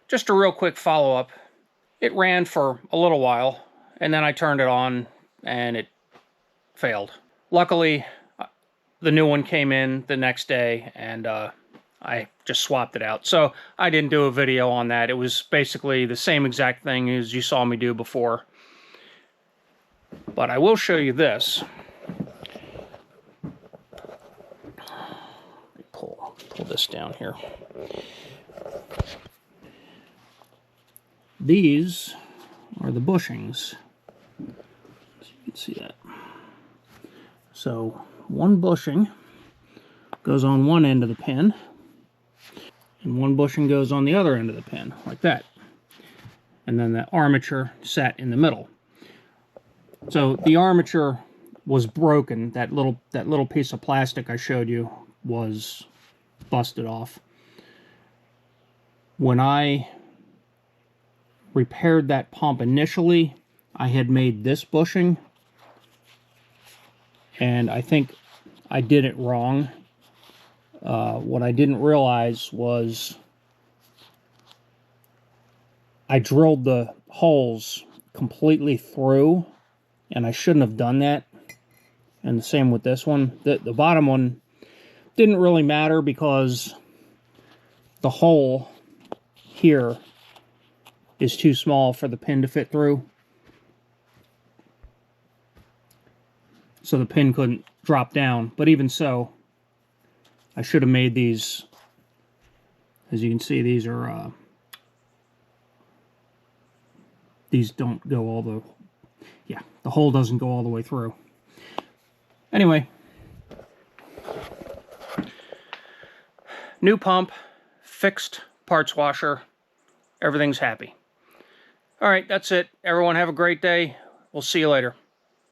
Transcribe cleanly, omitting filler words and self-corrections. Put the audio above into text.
just a real quick follow-up. It ran for a little while, and then I turned it on, and it failed. Luckily, the new one came in the next day, and I just swapped it out. So I didn't do a video on that. It was basically the same exact thing as you saw me do before. But I will show you this. Let me pull this down here. These are the bushings. So you can see that. So one bushing goes on one end of the pin, and one bushing goes on the other end of the pin, like that. And then the armature sat in the middle. So the armature was broken. That little piece of plastic I showed you was busted off. When I repaired that pump initially, I had made this bushing, and I think I did it wrong. What I didn't realize was I drilled the holes completely through, and I shouldn't have done that. And the same with this one. The bottom one didn't really matter because the hole here is too small for the pin to fit through. So the pin couldn't drop down. But even so, I should have made these. As you can see, these are these don't go all the, yeah, the hole doesn't go all the way through. Anyway, new pump, fixed parts washer, everything's happy. All right, that's it. Everyone have a great day. We'll see you later.